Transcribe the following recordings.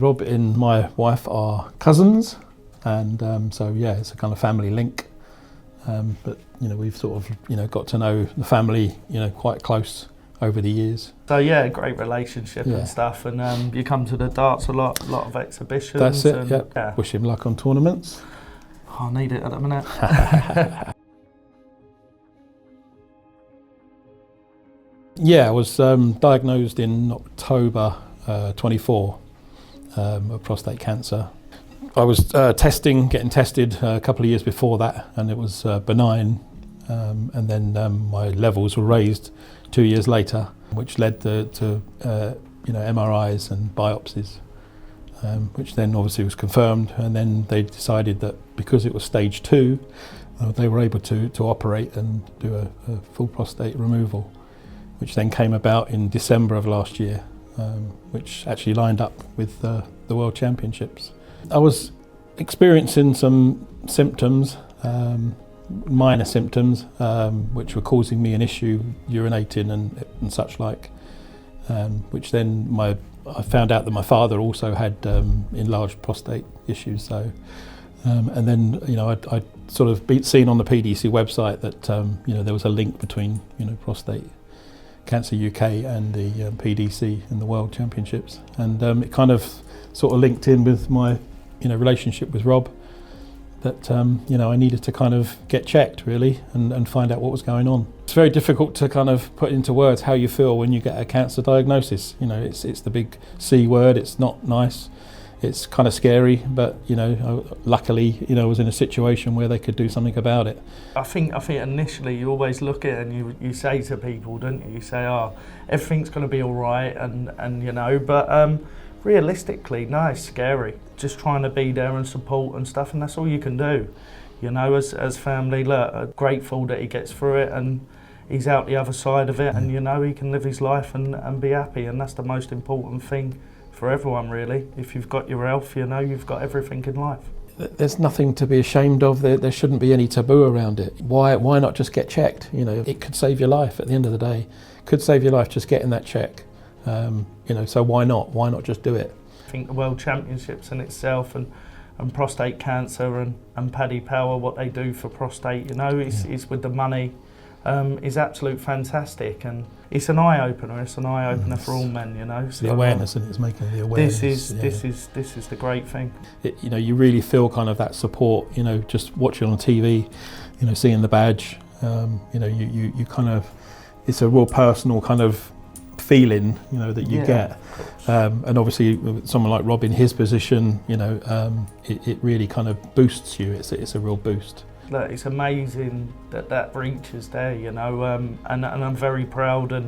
Rob and my wife are cousins, and so yeah, it's a kind of family link. But we've sort of got to know the family quite close over the years. So yeah, great relationship and stuff, and you come to the darts a lot of exhibitions. That's it. And, yeah. Wish him luck on tournaments. I need it at the minute. Yeah, I was diagnosed in October 24 of prostate cancer. I was getting tested a couple of years before that, and it was benign. And then my levels were raised 2 years later, which led to MRIs and biopsies, which then obviously was confirmed. And then they decided that because it was stage 2, they were able to operate and do a full prostate removal, which then came about in December of last year, which actually lined up with the World Championships. I was experiencing some symptoms, minor symptoms, which were causing me an issue, urinating and such like, which then I found out that my father also had enlarged prostate issues. So, and then I'd sort of seen on the PDC website that there was a link between Prostate Cancer UK and the PDC and the World Championships, and it kind of sort of linked in with my relationship with Rob, that I needed to kind of get checked really and find out what was going on. It's very difficult to kind of put into words how you feel when you get a cancer diagnosis. It's the big C word. It's not nice. It's kind of scary, but luckily I was in a situation where they could do something about it. I think initially you always look at it and you say to people, don't you? You say, oh, everything's going to be all right, and but realistically, no, it's scary. Just trying to be there and support and stuff, and that's all you can do. As family, look, grateful that he gets through it and he's out the other side of it, and he can live his life and be happy, and that's the most important thing for everyone really. If you've got your health, you've got everything in life. There's nothing to be ashamed of. There shouldn't be any taboo around it. Why not just get checked? It could save your life at the end of the day. Could save your life just getting that check. So why not? Why not just do it? I think the World Championships in itself and prostate cancer and Paddy Power, what they do for prostate, is with the money, is absolute fantastic, and it's an eye opener. It's an eye opener for all men, So the awareness, and it's making the awareness. This is the great thing. You really feel kind of that support. Just watching on TV, seeing the badge. You kind of, it's a real personal kind of feeling, that you get, and obviously with someone like Rob in his position, it really kind of boosts you. It's a real boost. Look, it's amazing that reach is there, and I'm very proud, and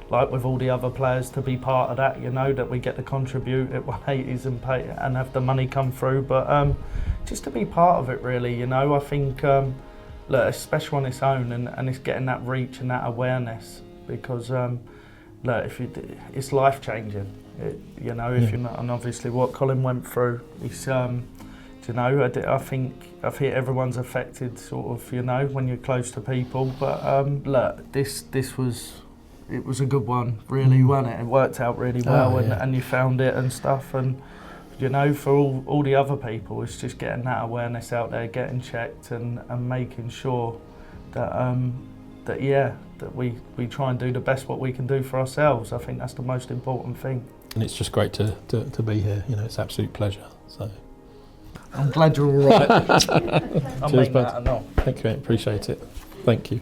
like with all the other players, to be part of that, that we get to contribute at 180s and pay and have the money come through, but just to be part of it really, I think look, it's special on its own, and it's getting that reach and that awareness, because look, it's life changing. If you're not, and obviously what Colin went through, it's I think everyone's affected, sort of, when you're close to people. But look, this was a good one, really, wasn't it? It worked out really well, and you found it and stuff. And for all the other people, it's just getting that awareness out there, getting checked, and making sure that that we try and do the best what we can do for ourselves. I think that's the most important thing. And it's just great to be here. It's an absolute pleasure. So I'm glad you're all right. Cheers, bud. Thank you, mate. Appreciate it. Thank you.